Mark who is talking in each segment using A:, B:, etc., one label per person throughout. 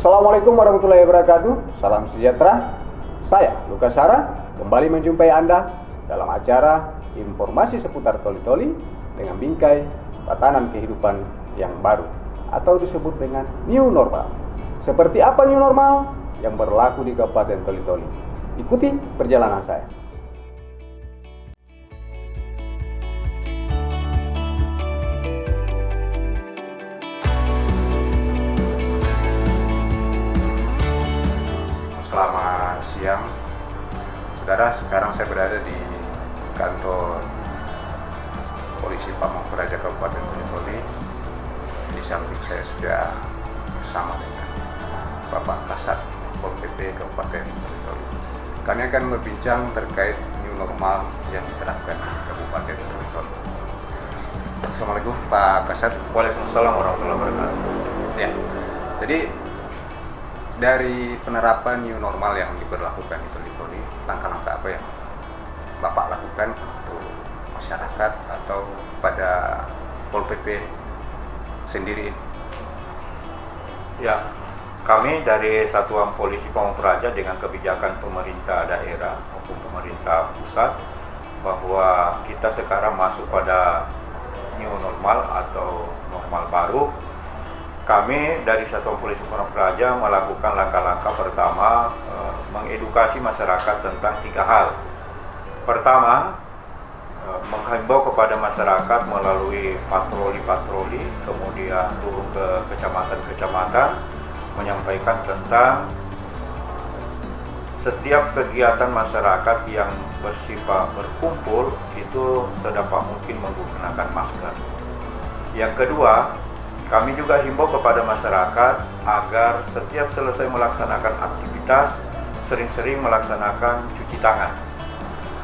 A: Assalamualaikum warahmatullahi wabarakatuh. Salam sejahtera. Saya Lukas Hara kembali menjumpai Anda dalam acara informasi seputar toli-toli dengan bingkai tatanan kehidupan yang baru atau disebut dengan new normal. Seperti apa new normal yang berlaku di Kabupaten Toli-Toli? Ikuti perjalanan saya. Selamat siang, saudara. Sekarang saya berada di kantor Polisi Pamong Praja Kabupaten Toli-Toli. Di samping saya sudah bersama dengan Bapak Kasat Pol PP Kabupaten Toli-Toli. Kami akan berbincang terkait new normal yang diterapkan di Kabupaten Toli-Toli. Assalamualaikum Pak Kasat.
B: Waalaikumsalam warahmatullahi wabarakatuh.
A: Ya, jadi dari penerapan new normal yang diberlakukan di Toli-Toli, langkah-langkah apa yang Bapak lakukan untuk masyarakat atau pada Pol PP sendiri?
B: Ya, kami dari Satuan Polisi Pamong Praja dengan kebijakan pemerintah daerah maupun pemerintah pusat bahwa kita sekarang masuk pada new normal atau normal baru. Kami dari Satuan Polisi Pamong Praja melakukan langkah-langkah pertama, mengedukasi masyarakat tentang 3 hal. Pertama, menghimbau kepada masyarakat melalui patroli-patroli, kemudian turun ke kecamatan-kecamatan, menyampaikan tentang setiap kegiatan masyarakat yang bersifat berkumpul itu sedapat mungkin menggunakan masker. Yang kedua, kami juga himbau kepada masyarakat agar setiap selesai melaksanakan aktivitas sering-sering melaksanakan cuci tangan.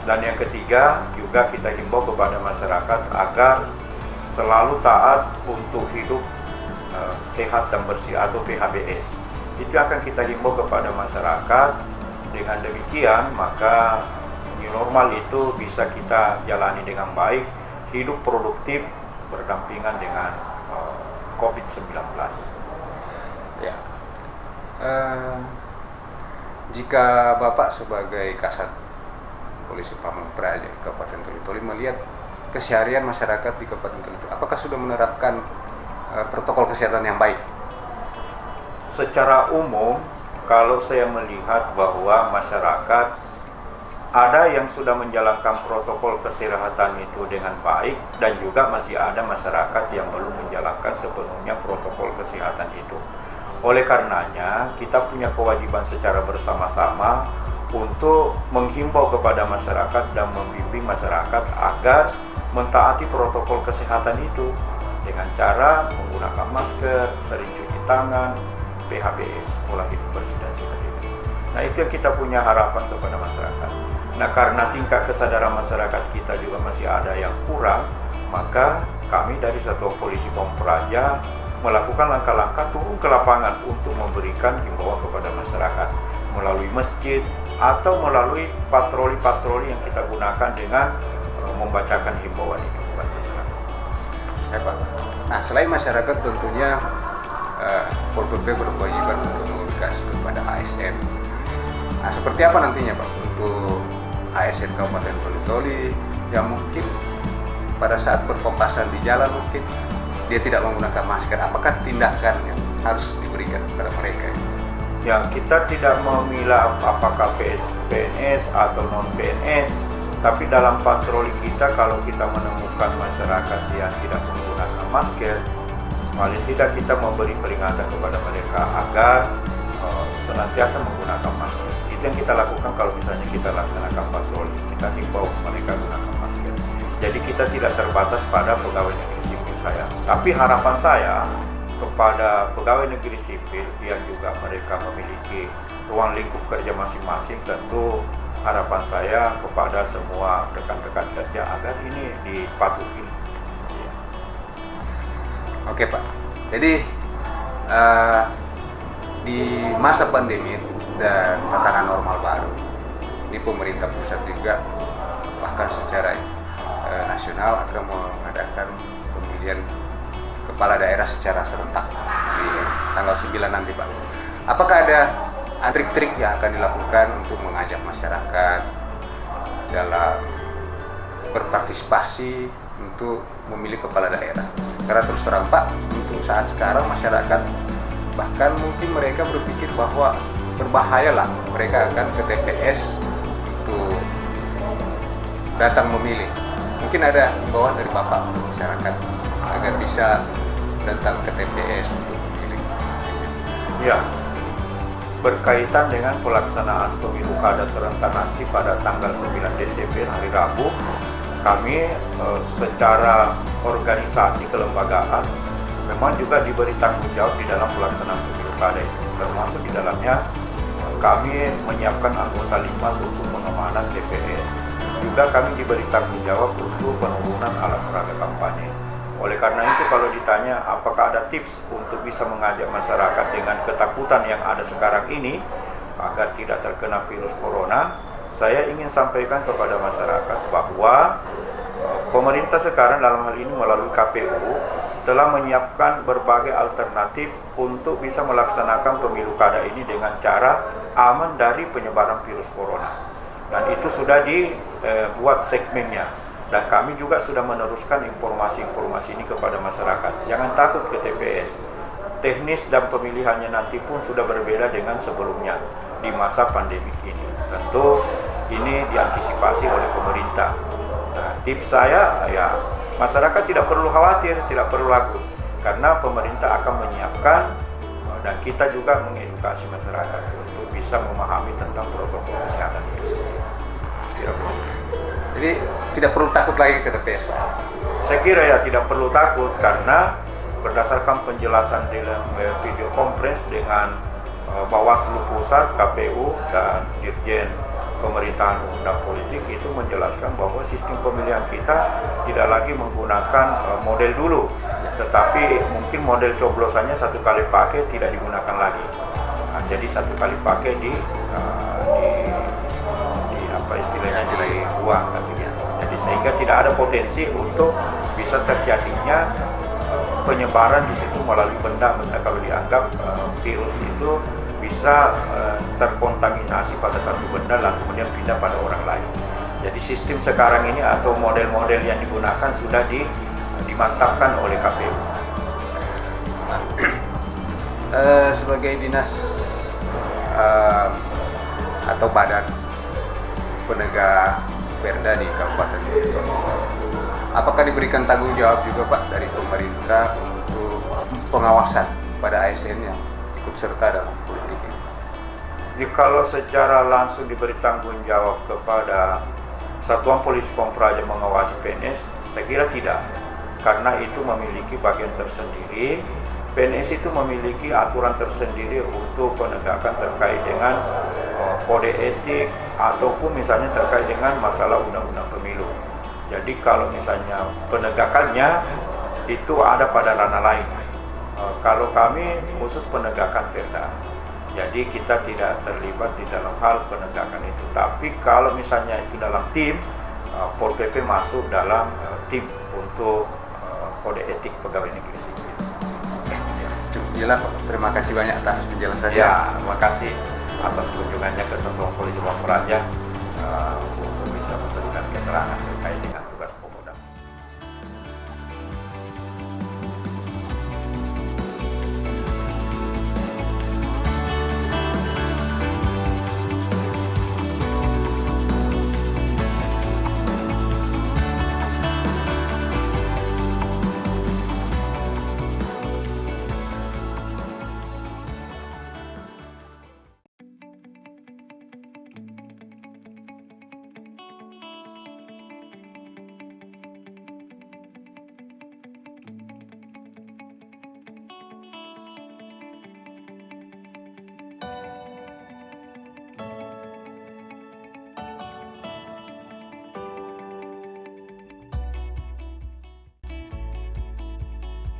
B: Dan yang ketiga, juga kita himbau kepada masyarakat agar selalu taat untuk hidup sehat dan bersih atau PHBS. Itu akan kita himbau kepada masyarakat. Dengan demikian, maka new normal itu bisa kita jalani dengan baik, hidup produktif berdampingan dengan COVID-19.
A: Ya. Jika Bapak sebagai Kasat Polisi Pamong Praja Kabupaten Toli-Toli melihat keseharian masyarakat di Kabupaten Toli-Toli, apakah sudah menerapkan protokol kesehatan yang baik?
B: Secara umum, kalau saya melihat bahwa masyarakat ada yang sudah menjalankan protokol kesehatan itu dengan baik, dan juga masih ada masyarakat yang belum menjalankan sepenuhnya protokol kesehatan itu. Oleh karenanya, kita punya kewajiban secara bersama-sama untuk menghimbau kepada masyarakat dan membimbing masyarakat agar mentaati protokol kesehatan itu dengan cara menggunakan masker, sering cuci tangan, PHBS, pola hidup bersih dan sehat itu. Nah, itu yang kita punya harapan kepada masyarakat. Nah, karena tingkat kesadaran masyarakat kita juga masih ada yang kurang, maka kami dari Satuan Polisi Pamong Praja melakukan langkah-langkah turun ke lapangan untuk memberikan himbauan kepada masyarakat melalui masjid atau melalui patroli-patroli yang kita gunakan dengan membacakan himbauan itu kepada masyarakat.
A: Ya, Pak. Nah, selain masyarakat tentunya Pol PP berkewajiban untuk mengedukasi kepada ASN. Nah, seperti apa nantinya, Pak, untuk ASN Kabupaten Toli-Toli yang mungkin pada saat berpapasan di jalan mungkin dia tidak menggunakan masker? Apakah tindakan yang harus diberikan kepada mereka?
B: Ya, kita tidak memilah apakah PNS atau non PNS, tapi dalam patroli kita kalau kita menemukan masyarakat yang tidak menggunakan masker, paling tidak kita memberi peringatan kepada mereka agar senantiasa menggunakan masker. Itu yang kita lakukan kalau misalnya kita laksanakan patroli, kita himbau mereka gunakan masker. Jadi kita tidak terbatas pada pegawai negeri sipil saya. Tapi harapan saya kepada pegawai negeri sipil yang juga mereka memiliki ruang lingkup kerja masing-masing, tentu harapan saya kepada semua rekan-rekan kerja agar ini dipatuhi.
A: Oke, Pak. Jadi di masa pandemi dan tatanan normal baru, ini pemerintah pusat juga bahkan secara nasional akan mengadakan pemilihan kepala daerah secara serentak di tanggal 9 nanti, Pak. Apakah ada trik-trik yang akan dilakukan untuk mengajak masyarakat dalam berpartisipasi untuk memilih kepala daerah? Karena terus terang Pak, untuk saat sekarang masyarakat bahkan mungkin mereka berpikir bahwa berbahayalah mereka akan ke TPS untuk datang memilih. Mungkin ada himbauan dari Bapak untuk masyarakat agar bisa datang ke TPS untuk memilih.
B: Ya, berkaitan dengan pelaksanaan pemilu kada serentak nanti pada tanggal 9 Desember hari Rabu, kami secara organisasi kelembagaan memang juga diberi tanggung jawab di dalam pelaksanaan pemilu kada itu, termasuk di dalamnya kami menyiapkan anggota Limas untuk pengamanan TPS. Juga kami diberi tanggung jawab untuk penurunan alat peraga kampanye. Oleh karena itu, kalau ditanya apakah ada tips untuk bisa mengajak masyarakat dengan ketakutan yang ada sekarang ini agar tidak terkena virus corona, saya ingin sampaikan kepada masyarakat bahwa pemerintah sekarang dalam hal ini melalui KPU telah menyiapkan berbagai alternatif untuk bisa melaksanakan pemilu kada ini dengan cara aman dari penyebaran virus corona. Dan itu sudah dibuat segmennya. Dan kami juga sudah meneruskan informasi-informasi ini kepada masyarakat. Jangan takut ke TPS. Teknis dan pemilihannya nanti pun sudah berbeda dengan sebelumnya di masa pandemi ini. Tentu ini diantisipasi oleh pemerintah. Nah, tips saya ya masyarakat tidak perlu khawatir, tidak perlu ragu, karena pemerintah akan menyiapkan dan kita juga mengedukasi masyarakat untuk bisa memahami tentang protokol kesehatan itu sendiri. Kira-kira.
A: Jadi tidak perlu takut lagi ke TPS Pak?
B: Saya kira ya tidak perlu takut, karena berdasarkan penjelasan dalam video conference dengan Bawaslu Pusat, KPU, dan Dirjen Pemerintahan Umum dan Politik itu menjelaskan bahwa sistem pemilihan kita tidak lagi menggunakan model dulu, tetapi mungkin model coblosannya satu kali pakai tidak digunakan lagi. Nah, jadi satu kali pakai di apa istilahnya dibuang katanya. Jadi sehingga tidak ada potensi untuk bisa terjadinya penyebaran di situ melalui benda-benda kalau dianggap virus itu bisa terkontaminasi pada satu benda lalu kemudian pindah pada orang lain. Jadi sistem sekarang ini atau model-model yang digunakan sudah dimantapkan oleh KPU.
A: Sebagai dinas atau badan penegak perda di Kabupaten Tujoli, apakah diberikan tanggung jawab juga Pak dari pemerintah untuk pengawasan pada ASN yang ikut serta dalam politik ini?
B: Kalau secara langsung diberi tanggung jawab kepada Satuan Polisi Pampraja mengawasi PNS, saya kira tidak, karena itu memiliki bagian tersendiri. PNS itu memiliki aturan tersendiri untuk penegakan terkait dengan kode etik ataupun misalnya terkait dengan masalah undang-undang pemilu. Jadi kalau misalnya penegakannya itu ada pada ranah lain. Kalau kami khusus penegakan perda, jadi kita tidak terlibat di dalam hal penegakan itu. Tapi kalau misalnya itu dalam tim, Pol PP masuk dalam tim untuk kode etik pegawai negeri sipil.
A: Cukup jelas Pak. Terima kasih banyak atas penjelasannya.
B: Ya, terima kasih atas kunjungannya ke Satuan Polisi Pampraja untuk bisa memberikan keterangan terkait dengan tugas Pomodam.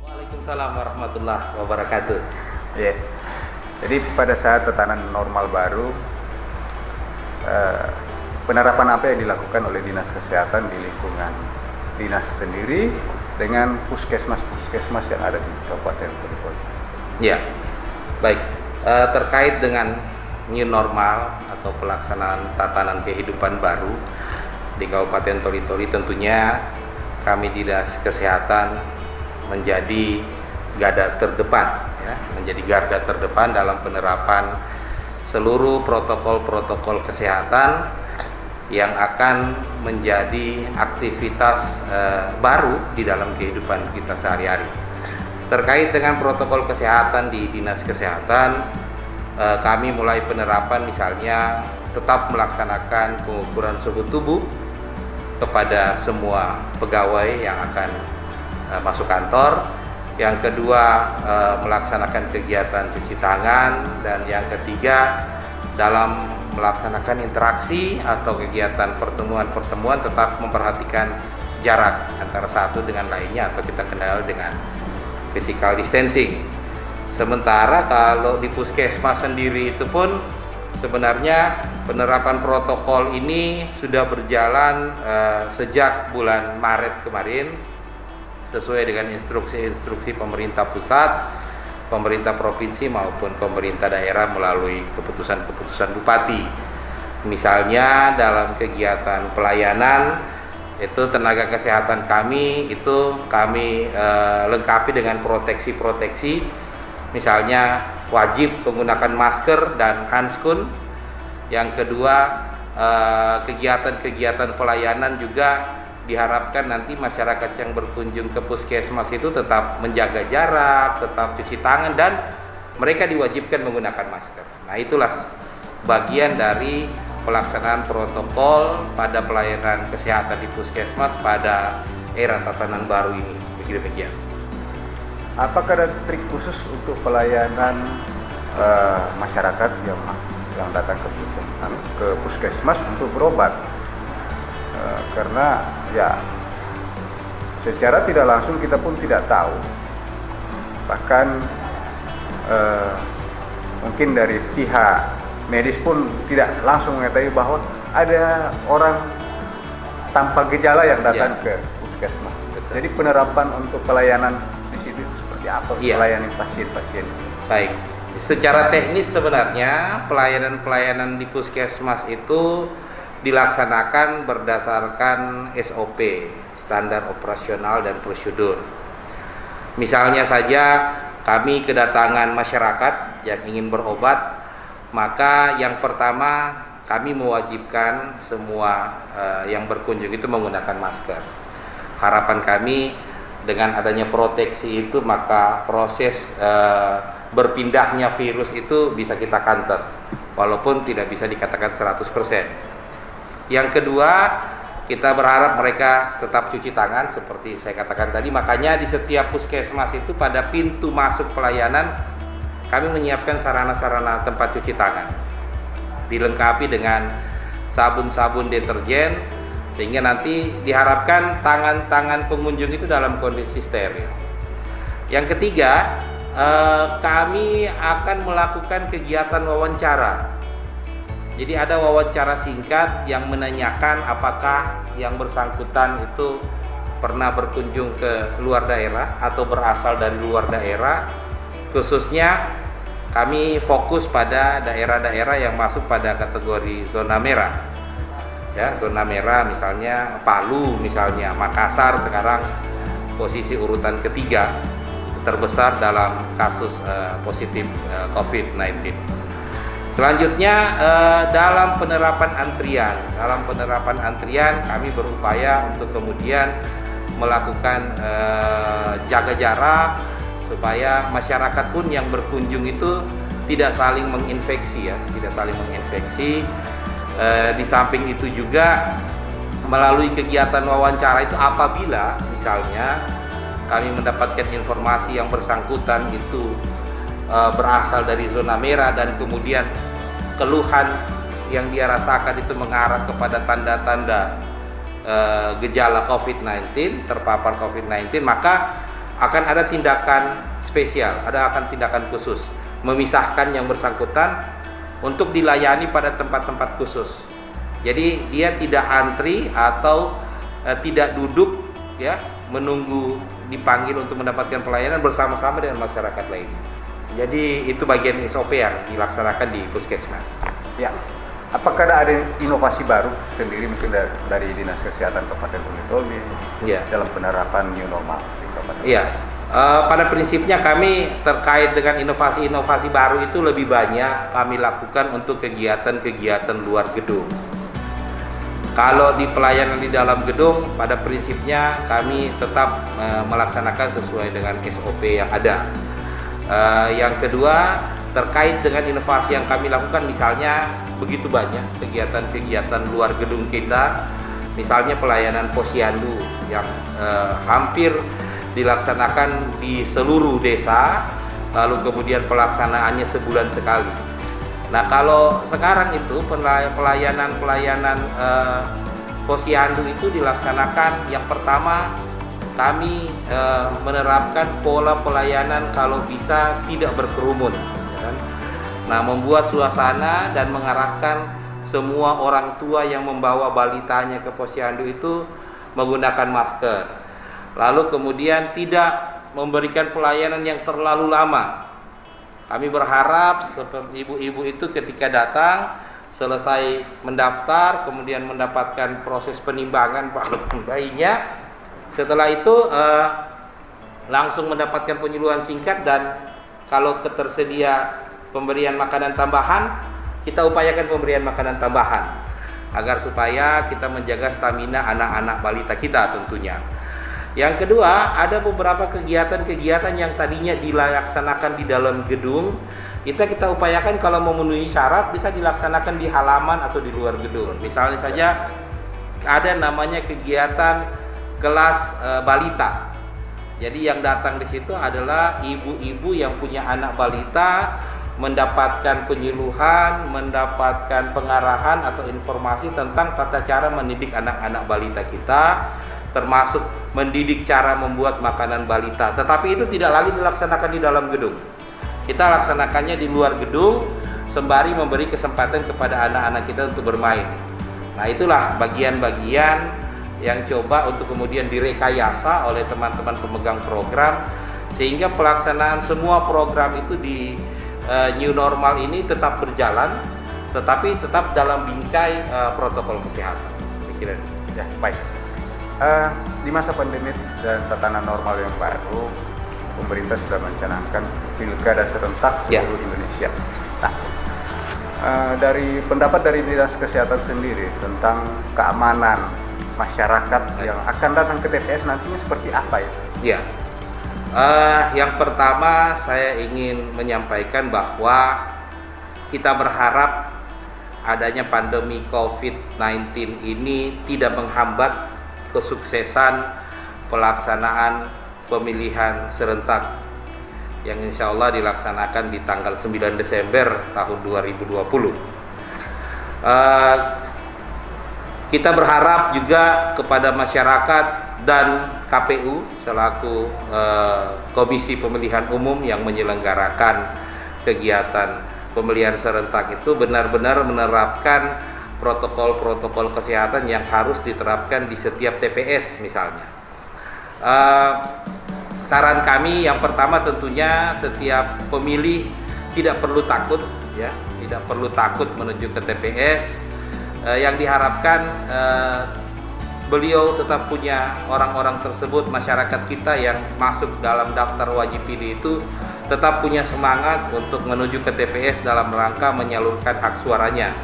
C: Waalaikumsalam warahmatullahi wabarakatuh.
A: Ya. Jadi pada saat tatanan normal baru, penerapan apa yang dilakukan oleh Dinas Kesehatan di lingkungan dinas sendiri dengan puskesmas yang ada di Kabupaten Tujoli?
C: Ya, baik. terkait dengan new normal atau pelaksanaan tatanan kehidupan baru di Kabupaten Toli-Toli. Tentunya kami Dinas Kesehatan menjadi garda terdepan, ya, menjadi garda terdepan dalam penerapan seluruh protokol-protokol kesehatan yang akan menjadi aktivitas baru di dalam kehidupan kita sehari-hari. Terkait dengan protokol kesehatan di Dinas Kesehatan, kami mulai penerapan misalnya tetap melaksanakan pengukuran suhu tubuh kepada semua pegawai yang akan masuk kantor. Yang kedua, melaksanakan kegiatan cuci tangan. Dan yang ketiga, dalam melaksanakan interaksi atau kegiatan pertemuan-pertemuan tetap memperhatikan jarak antara satu dengan lainnya atau kita kenal dengan physical distancing. Sementara kalau di puskesmas sendiri itu pun sebenarnya penerapan protokol ini sudah berjalan sejak bulan Maret kemarin sesuai dengan instruksi-instruksi pemerintah pusat, pemerintah provinsi maupun pemerintah daerah melalui keputusan-keputusan bupati. Misalnya dalam kegiatan pelayanan itu tenaga kesehatan kami lengkapi dengan proteksi-proteksi, misalnya wajib menggunakan masker dan handskun. Yang kedua, kegiatan-kegiatan pelayanan juga diharapkan nanti masyarakat yang berkunjung ke puskesmas itu tetap menjaga jarak, tetap cuci tangan, dan mereka diwajibkan menggunakan masker. Nah, itulah bagian dari pelaksanaan protokol pada pelayanan kesehatan di puskesmas pada era tatanan baru ini. Begitu.
A: Apakah ada trik khusus untuk pelayanan masyarakat yang datang ke puskesmas untuk berobat? Karena ya secara tidak langsung kita pun tidak tahu, bahkan mungkin dari pihak medis pun tidak langsung mengetahui bahwa ada orang tanpa gejala yang datang ke puskesmas.
C: Betul.
A: Jadi penerapan untuk pelayanan di situ seperti apa? Melayani pasien-pasien?
C: Baik, secara teknis sebenarnya pelayanan-pelayanan di puskesmas itu dilaksanakan berdasarkan SOP, standar operasional dan prosedur. Misalnya saja kami kedatangan masyarakat yang ingin berobat, maka yang pertama kami mewajibkan semua yang berkunjung itu menggunakan masker. Harapan kami dengan adanya proteksi itu maka proses berpindahnya virus itu bisa kita counter, walaupun tidak bisa dikatakan 100%. Yang kedua, kita berharap mereka tetap cuci tangan seperti saya katakan tadi. Makanya di setiap puskesmas itu pada pintu masuk pelayanan kami menyiapkan sarana-sarana tempat cuci tangan, dilengkapi dengan sabun-sabun deterjen, sehingga nanti diharapkan tangan-tangan pengunjung itu dalam kondisi steril. Yang ketiga, kami akan melakukan kegiatan wawancara. Jadi ada wawancara singkat yang menanyakan apakah yang bersangkutan itu pernah berkunjung ke luar daerah atau berasal dari luar daerah. Khususnya kami fokus pada daerah-daerah yang masuk pada kategori zona merah. Ya, zona merah misalnya Palu, misalnya Makassar sekarang posisi urutan ketiga terbesar dalam kasus positif COVID-19. Selanjutnya dalam penerapan antrian kami berupaya untuk kemudian melakukan jaga jarak supaya masyarakat pun yang berkunjung itu tidak saling menginfeksi. Di samping itu juga melalui kegiatan wawancara itu apabila misalnya kami mendapatkan informasi yang bersangkutan itu berasal dari zona merah dan kemudian keluhan yang dia rasakan itu mengarah kepada tanda-tanda gejala COVID-19, terpapar COVID-19, maka akan ada tindakan spesial, akan tindakan khusus, memisahkan yang bersangkutan untuk dilayani pada tempat-tempat khusus. Jadi dia tidak antri atau tidak duduk ya menunggu dipanggil untuk mendapatkan pelayanan bersama-sama dengan masyarakat lainnya. Jadi itu bagian SOP yang dilaksanakan di Puskesmas.
A: Ya, apakah ada inovasi baru sendiri mungkin dari Dinas Kesehatan Kabupaten Toli
C: Ya.
A: dalam penerapan new normal di Kabupaten?
C: Iya, pada prinsipnya kami terkait dengan inovasi-inovasi baru itu lebih banyak kami lakukan untuk kegiatan-kegiatan luar gedung. Kalau di pelayanan di dalam gedung, pada prinsipnya kami tetap melaksanakan sesuai dengan SOP yang ada. Yang kedua, terkait dengan inovasi yang kami lakukan, misalnya begitu banyak kegiatan-kegiatan luar gedung kita, misalnya pelayanan posyandu yang hampir dilaksanakan di seluruh desa, lalu kemudian pelaksanaannya sebulan sekali. Nah, kalau sekarang itu pelayanan posyandu itu dilaksanakan, yang pertama kami menerapkan pola pelayanan kalau bisa tidak berkerumun, ya kan? Nah, membuat suasana dan mengarahkan semua orang tua yang membawa balitanya ke posyandu itu menggunakan masker. Lalu kemudian tidak memberikan pelayanan yang terlalu lama. Kami berharap seperti ibu-ibu itu ketika datang selesai mendaftar, kemudian mendapatkan proses penimbangan bayinya. Setelah itu langsung mendapatkan penyuluhan singkat, dan kalau ketersedia pemberian makanan tambahan, kita upayakan pemberian makanan tambahan agar supaya kita menjaga stamina anak-anak balita kita tentunya. Yang kedua, ada beberapa kegiatan-kegiatan yang tadinya dilaksanakan di dalam gedung, kita upayakan kalau memenuhi syarat bisa dilaksanakan di halaman atau di luar gedung. Misalnya saja ada namanya kegiatan kelas balita. Jadi yang datang di situ adalah ibu-ibu yang punya anak balita, mendapatkan penyuluhan, mendapatkan pengarahan atau informasi tentang tata cara mendidik anak-anak balita kita, termasuk mendidik cara membuat makanan balita. Tetapi itu tidak lagi dilaksanakan di dalam gedung. Kita laksanakannya di luar gedung, sembari memberi kesempatan kepada anak-anak kita untuk bermain. Nah, itulah bagian-bagian yang coba untuk kemudian direkayasa oleh teman-teman pemegang program, sehingga pelaksanaan semua program itu di new normal ini tetap berjalan, tetapi tetap dalam bingkai protokol kesehatan. Pikiran.
A: Ya, baik. Di masa pandemi dan tatanan normal yang baru, pemerintah sudah mencanangkan pilkada serentak seluruh Indonesia. Nah, dari pendapat dari Dinas Kesehatan sendiri tentang keamanan masyarakat yang akan datang ke TPS nantinya seperti apa ya?
C: Ya, yang pertama saya ingin menyampaikan bahwa kita berharap adanya pandemi COVID-19 ini tidak menghambat kesuksesan pelaksanaan pemilihan serentak yang insya Allah dilaksanakan di tanggal 9 Desember tahun 2020. Kita berharap juga kepada masyarakat dan KPU selaku Komisi Pemilihan Umum yang menyelenggarakan kegiatan pemilihan serentak itu benar-benar menerapkan protokol-protokol kesehatan yang harus diterapkan di setiap TPS misalnya. Saran kami yang pertama tentunya setiap pemilih tidak perlu takut, ya, tidak perlu takut menuju ke TPS. Yang diharapkan beliau tetap punya orang-orang tersebut, masyarakat kita yang masuk dalam daftar wajib pilih itu tetap punya semangat untuk menuju ke TPS dalam rangka menyalurkan hak suaranya.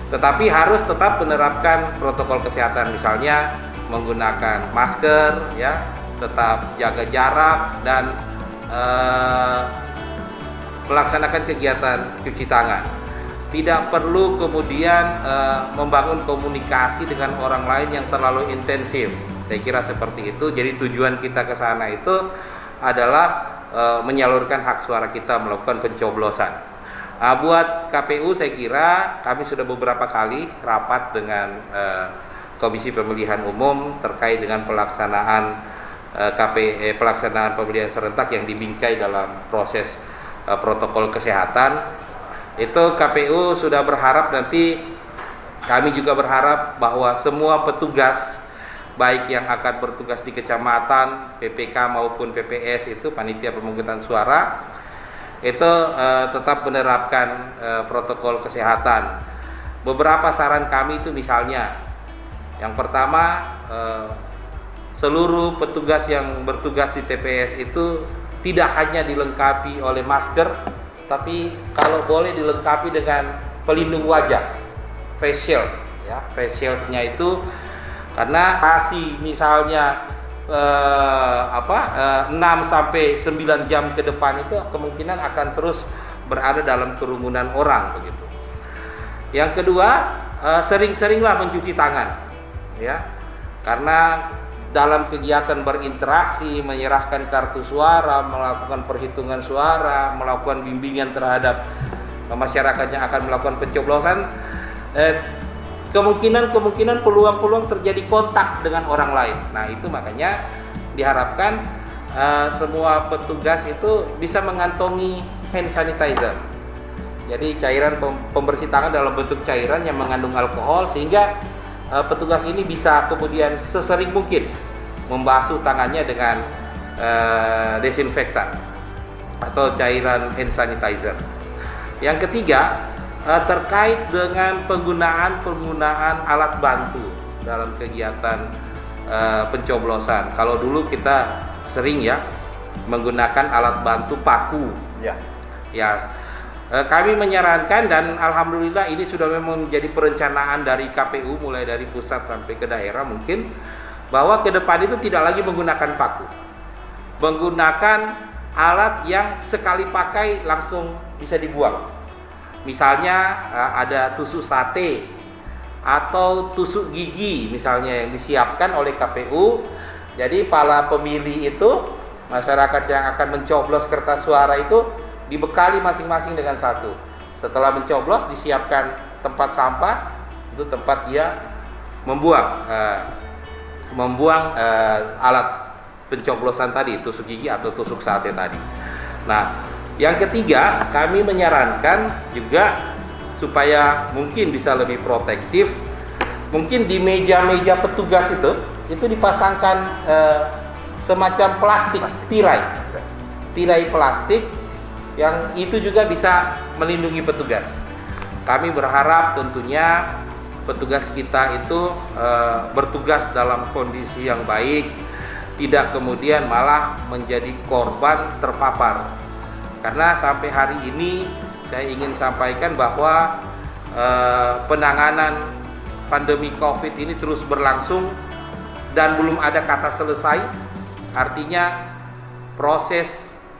C: Tetapi harus tetap menerapkan protokol kesehatan, misalnya menggunakan masker, ya, tetap jaga jarak dan melaksanakan kegiatan cuci tangan. Tidak perlu kemudian membangun komunikasi dengan orang lain yang terlalu intensif. Saya kira seperti itu. Jadi tujuan kita ke sana itu adalah menyalurkan hak suara kita, melakukan pencoblosan. Buat KPU saya kira kami sudah beberapa kali rapat dengan Komisi Pemilihan Umum terkait dengan pelaksanaan pelaksanaan pemilihan serentak yang dibingkai dalam proses protokol kesehatan. Itu KPU sudah berharap, nanti kami juga berharap bahwa semua petugas baik yang akan bertugas di kecamatan, PPK maupun PPS itu panitia pemungutan suara itu tetap menerapkan protokol kesehatan. Beberapa saran kami itu misalnya, yang pertama, seluruh petugas yang bertugas di TPS itu tidak hanya dilengkapi oleh masker, tapi kalau boleh dilengkapi dengan pelindung wajah, face shield, ya, face shieldnya itu karena masih misalnya 6 sampai 9 jam ke depan itu kemungkinan akan terus berada dalam kerumunan orang begitu. Yang kedua, sering-seringlah mencuci tangan, ya, karena dalam kegiatan berinteraksi, menyerahkan kartu suara, melakukan perhitungan suara, melakukan bimbingan terhadap masyarakat yang akan melakukan pencoblosan, kemungkinan peluang terjadi kontak dengan orang lain. Nah, itu makanya diharapkan semua petugas itu bisa mengantongi hand sanitizer. Jadi cairan pembersih tangan dalam bentuk cairan yang mengandung alkohol, sehingga petugas ini bisa kemudian sesering mungkin membasuh tangannya dengan desinfektan atau cairan hand sanitizer. Yang ketiga, terkait dengan penggunaan alat bantu dalam kegiatan pencoblosan. Kalau dulu kita sering ya menggunakan alat bantu paku. Ya. Kami menyarankan, dan alhamdulillah ini sudah memang menjadi perencanaan dari KPU mulai dari pusat sampai ke daerah mungkin, bahwa ke depan itu tidak lagi menggunakan paku. Menggunakan alat yang sekali pakai langsung bisa dibuang. Misalnya ada tusuk sate atau tusuk gigi misalnya yang disiapkan oleh KPU. Jadi para pemilih itu, masyarakat yang akan mencoblos kertas suara itu dibekali masing-masing dengan satu. Setelah mencoblos disiapkan tempat sampah, itu tempat dia membuang alat pencoblosan tadi, tusuk gigi atau tusuk sate tadi. Nah, yang ketiga, kami menyarankan juga supaya mungkin bisa lebih protektif, mungkin di meja-meja petugas itu dipasangkan semacam plastik, tirai plastik yang itu juga bisa melindungi petugas. Kami berharap tentunya petugas kita itu bertugas dalam kondisi yang baik, tidak kemudian malah menjadi korban terpapar. Karena sampai hari ini saya ingin sampaikan bahwa penanganan pandemi COVID ini terus berlangsung dan belum ada kata selesai. Artinya proses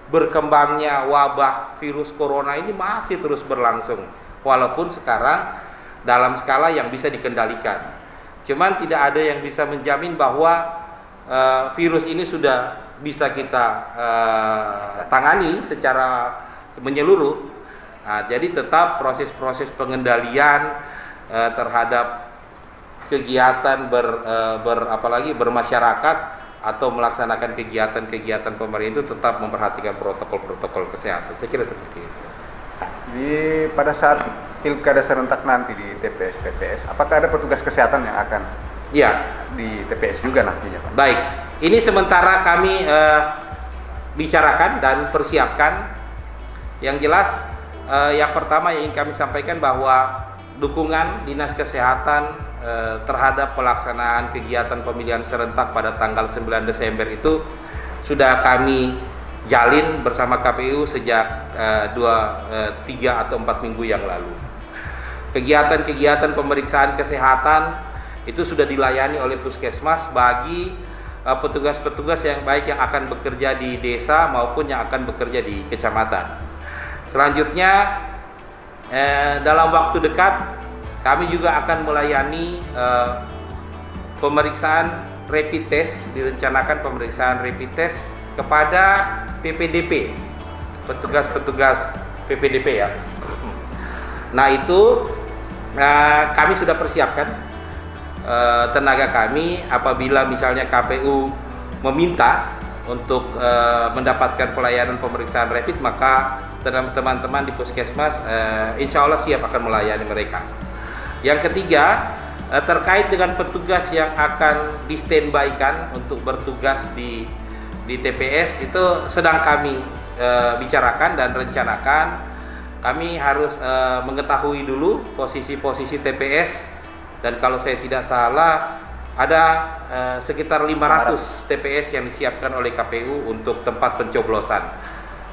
C: berkembangnya wabah virus corona ini masih terus berlangsung, walaupun sekarang dalam skala yang bisa dikendalikan. Cuman tidak ada yang bisa menjamin bahwa virus ini sudah bisa kita tangani secara menyeluruh. Nah, jadi tetap proses-proses pengendalian terhadap kegiatan bermasyarakat atau melaksanakan kegiatan-kegiatan pemerintah itu tetap memperhatikan protokol-protokol kesehatan. Saya kira seperti itu.
A: Pada saat pilkada serentak nanti di TPS, apakah ada petugas kesehatan yang akan di TPS juga nantinya, Pak?
C: Baik, ini sementara kami bicarakan dan persiapkan. Yang jelas, yang pertama yang ingin kami sampaikan bahwa dukungan Dinas Kesehatan terhadap pelaksanaan kegiatan pemilihan serentak pada tanggal 9 Desember itu sudah kami jalin bersama KPU sejak 3 atau 4 minggu yang lalu. Kegiatan-kegiatan pemeriksaan kesehatan itu sudah dilayani oleh Puskesmas bagi petugas-petugas yang baik yang akan bekerja di desa maupun yang akan bekerja di kecamatan. Selanjutnya dalam waktu dekat kami juga akan melayani pemeriksaan rapid test, direncanakan pemeriksaan rapid test kepada PPDP, petugas-petugas PPDP ya. Nah itu kami sudah persiapkan tenaga kami apabila misalnya KPU meminta untuk mendapatkan pelayanan pemeriksaan rapid, maka teman-teman di Puskesmas insya Allah siap akan melayani mereka. Yang ketiga, terkait dengan petugas yang akan di-standby-kan untuk bertugas di TPS, itu sedang kami bicarakan dan rencanakan. Kami harus mengetahui dulu posisi-posisi TPS, dan kalau saya tidak salah ada sekitar 500 TPS yang disiapkan oleh KPU untuk tempat pencoblosan.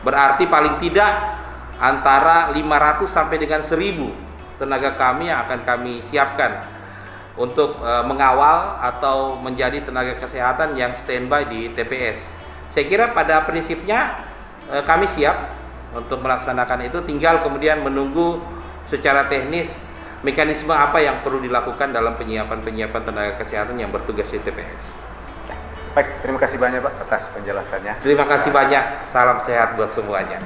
C: Berarti paling tidak antara 500 sampai dengan 1000 tenaga kami yang akan kami siapkan untuk mengawal atau menjadi tenaga kesehatan yang standby di TPS. Saya kira pada prinsipnya kami siap untuk melaksanakan itu, tinggal kemudian menunggu secara teknis mekanisme apa yang perlu dilakukan dalam penyiapan tenaga kesehatan yang bertugas di TPS.
A: Baik, terima kasih banyak Pak atas penjelasannya.
C: Terima kasih banyak, salam sehat buat semuanya.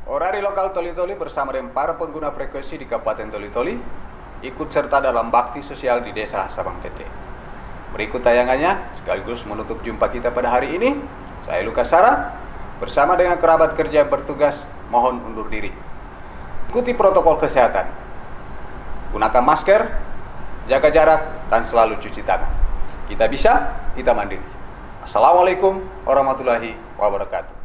A: Orari lokal Toli-Toli bersama dengan para pengguna frekuensi di Kabupaten Toli-Toli ikut serta dalam bakti sosial di Desa Sabang Tete. Berikut tayangannya sekaligus menutup jumpa kita pada hari ini. Saya Lukas Sara bersama dengan kerabat kerja yang bertugas mohon undur diri. Ikuti protokol kesehatan. Gunakan masker, jaga jarak, dan selalu cuci tangan. Kita bisa, kita mandiri. Assalamualaikum warahmatullahi wabarakatuh.